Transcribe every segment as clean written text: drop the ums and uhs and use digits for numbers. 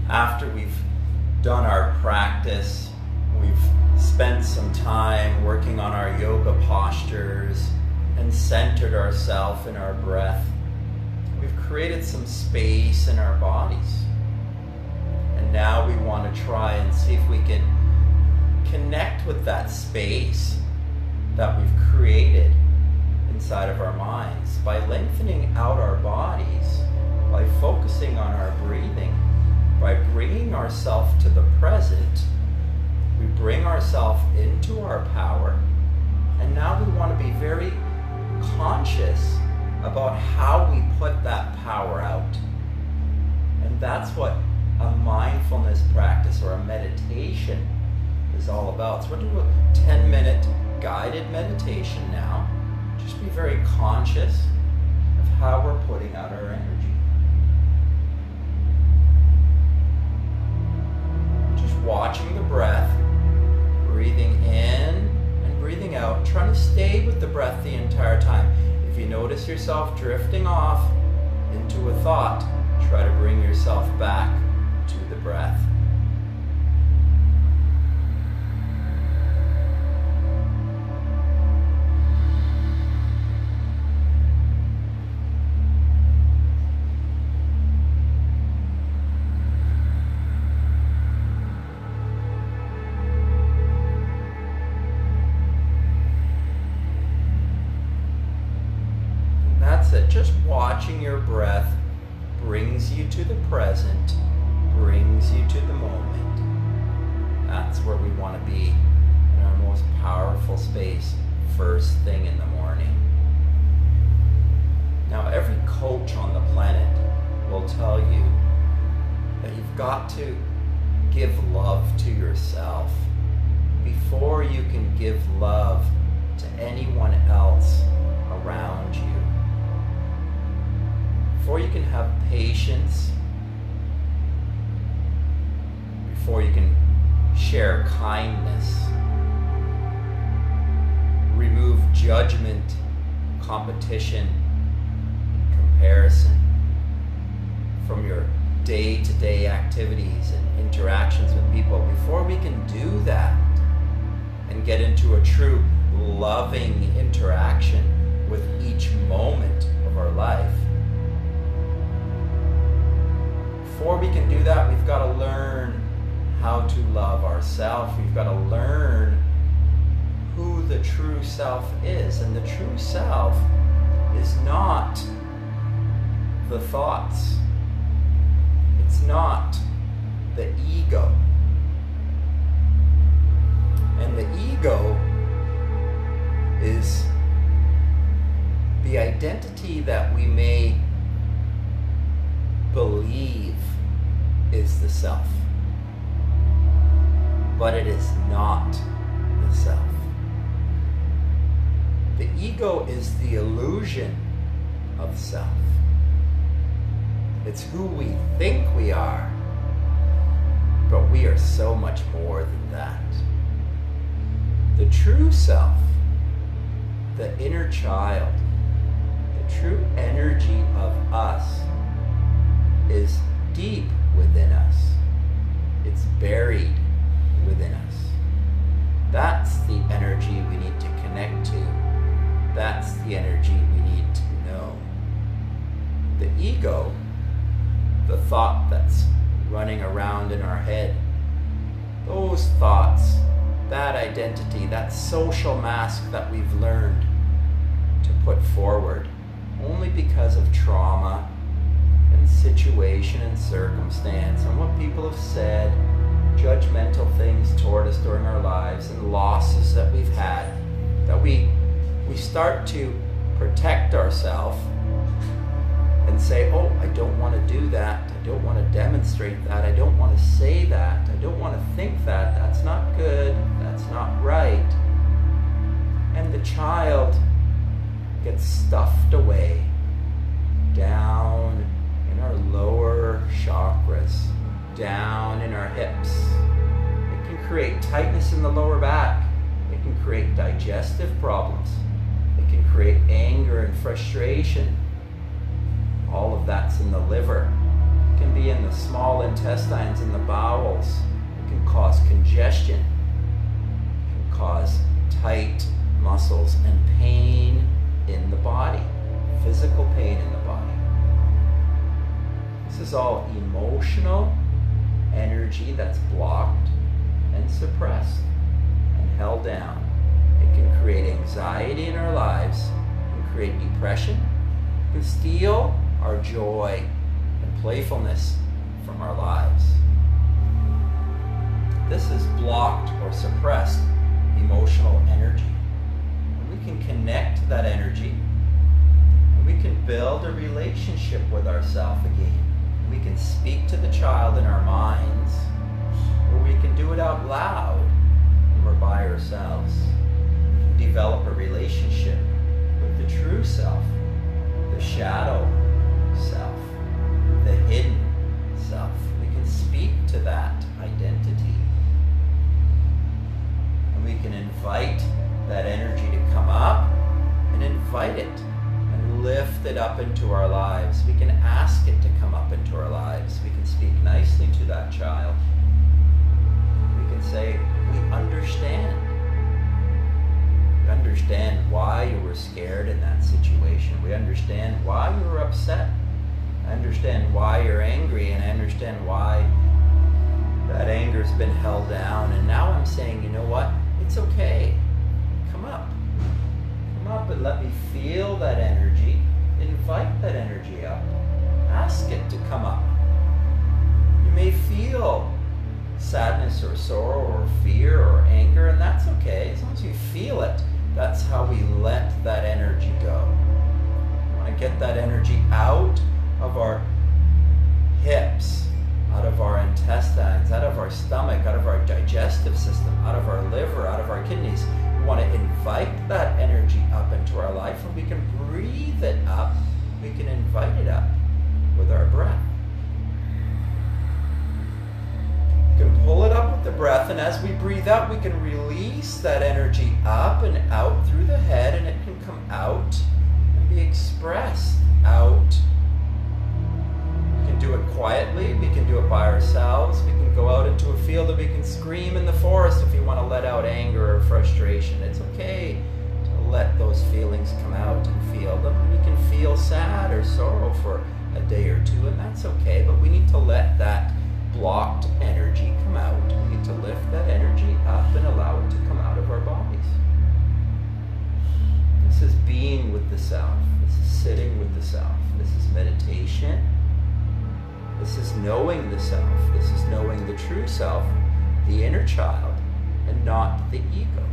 After we've done our practice, we've spent some time working on our yoga postures and centered ourselves in our breath. We've created some space in our bodies. And now we want to try and see if we can connect with that space that we've created inside of our minds by lengthening out our bodies, by focusing on our breathing, by bringing ourselves to the present. We bring ourselves into our power, and now we want to be very conscious about how we put that power out. And that's what a mindfulness practice or a meditation is all about. So we're doing a 10-minute guided meditation now. Just be very conscious of how we're putting out our energy. Just watching the breath, breathing in and breathing out, trying to stay with the breath the entire time. If you notice yourself drifting off into a thought, try to bring yourself back to the breath. Just watching your breath brings you to the present, brings you to the moment. That's where we want to be, in our most powerful space, first thing in the morning. Now, every coach on the planet will tell you that you've got to give love to yourself before you can give love to anyone else around you. Before you can have patience, before you can share kindness, remove judgment, competition, comparison from your day-to-day activities and interactions with people, before we can do that and get into a true loving interaction with each moment of our life, before we can do that, we've got to learn how to love ourselves. We've got to learn who the true self is. And the true self is not the thoughts. It's not the ego. And the ego is the identity that we may believe is the self, but it is not the self. The ego is the illusion of self. It's who we think we are, but we are so much more than that. The true self, the inner child, the true energy of us is deep within us. It's buried within us. That's the energy we need to connect to. That's the energy we need to know. The ego, the thought that's running around in our head, those thoughts, that identity, that social mask that we've learned to put forward only because of trauma and situation and circumstance and what people have said, judgmental things toward us during our lives and losses that we've had, that we start to protect ourselves and say, oh, I don't want to do that, I don't want to demonstrate that, I don't want to say that, I don't want to think that, that's not good, that's not right. And the child gets stuffed away down in our lower chakras, down in our hips. It can create tightness in the lower back. It can create digestive problems. It can create anger and frustration. All of that's in the liver. It can be in the small intestines and the bowels. It can cause congestion. It can cause tight muscles and pain in the body, physical pain in the body. This is all emotional energy that's blocked and suppressed and held down. It can create anxiety in our lives, it can create depression, it can steal our joy and playfulness from our lives. This is blocked or suppressed emotional energy. And we can connect that energy, and we can build a relationship with ourselves again. We can speak to the child in our minds, or we can do it out loud when we're by ourselves. We can develop a relationship with the true self, the shadow self, the hidden self. We can speak to that identity. And we can invite that energy to come up and invite it and lift it up into our lives. We can ask it to come up into our lives. We can speak nicely to that child. We can say, we understand. We understand why you were scared in that situation. We understand why you were upset. I understand why you're angry, and I understand why that anger's been held down. And now I'm saying, you know what? It's okay. Come up. Come up and let me feel that energy. Invite that energy up. Ask it to come up. You may feel sadness or sorrow or fear or anger, and that's okay. As long as you feel it, that's how we let that energy go. We want to get that energy out of our hips, out of our intestines, out of our stomach, out of our digestive system, out of our liver, out of our kidneys. We want to invite that energy up into our life, and we can breathe it up. We can invite it up with our breath. We can pull it up with the breath, and as we breathe out, we can release that energy up and out through the head, and it can come out and be expressed out. We can do it quietly. We can do it by ourselves. We can go out into a field and we can scream in the forest if we want to let out anger or frustration. It's okay to let those feelings come out and feel them. We can feel sad or sorrow for a day or two, and that's okay, but we need to let that blocked energy come out. We need to lift that energy up and allow it to come out of our bodies. This is being with the self. This is sitting with the self. This is meditation. This is knowing the self. This is knowing the true self, the inner child, and not the ego.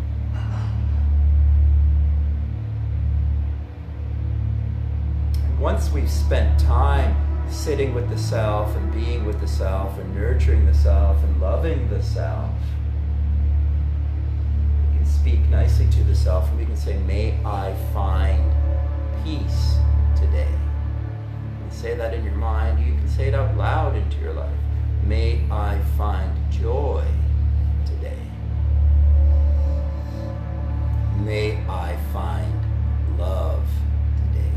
And once we've spent time sitting with the self and being with the self and nurturing the self and loving the self, we can speak nicely to the self, and we can say, may I find peace today. You can say that in your mind. You can say it out loud into your life. May I find joy today. May I find love today.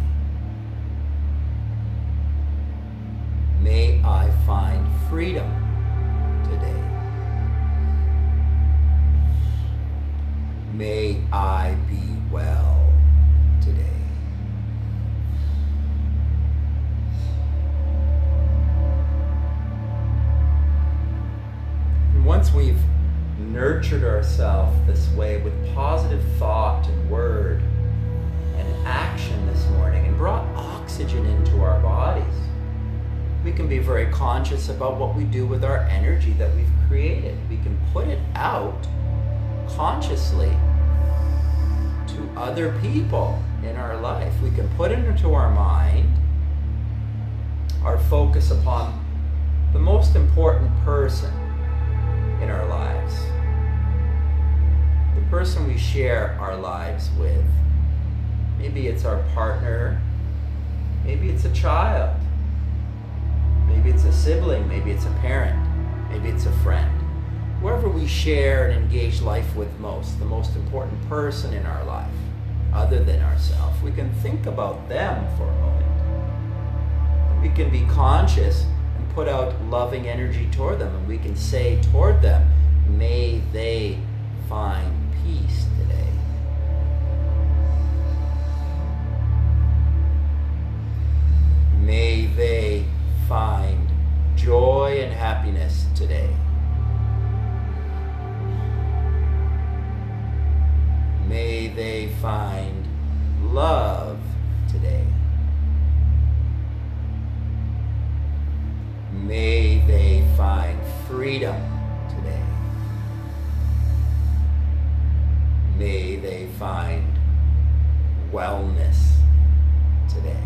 May I find freedom today. May I be well today. And once we've nurtured ourselves this way with positive thought and word and action this morning and brought oxygen into our bodies, we can be very conscious about what we do with our energy that we've created. We can put it out consciously to other people in our life. We can put it into our mind, our focus upon the most important person in our lives, the person we share our lives with. Maybe it's our partner, maybe it's a child, maybe it's a sibling, maybe it's a parent, maybe it's a friend. Whoever we share and engage life with most, the most important person in our life, other than ourselves, we can think about them for a moment. We can be conscious and put out loving energy toward them, and we can say toward them, may they find peace today. May they find joy and happiness today. May they find love today. May they find freedom today. May they find wellness today.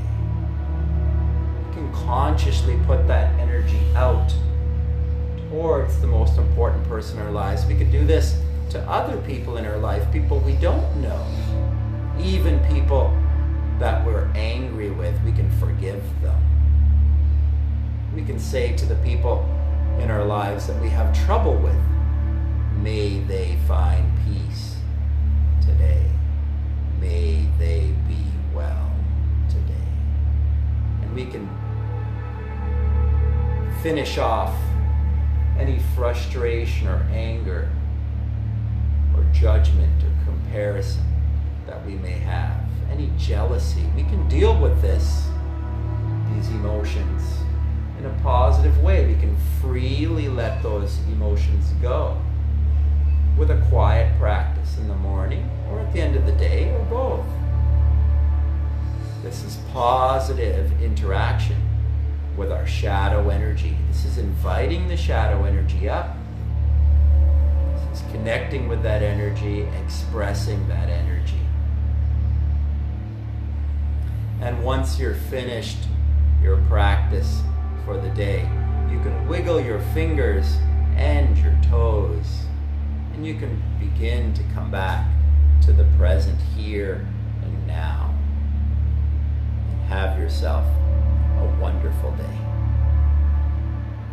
We can consciously put that energy out towards the most important person in our lives. We could do this to other people in our life, people we don't know, even people that we're angry with. We can forgive them. We can say to the people in our lives that we have trouble with, may they find peace today. May they be well today. And we can finish off any frustration or anger or judgment or comparison that we may have, any jealousy. We can deal with these emotions in a positive way. We can freely let those emotions go with a quiet practice in the morning or at the end of the day, or both. This is positive interaction with our shadow energy. This is inviting the shadow energy up. This is connecting with that energy, expressing that energy. And once you're finished your practice for the day, you can wiggle your fingers and your toes, and you can begin to come back to the present here and now, and have yourself a wonderful day.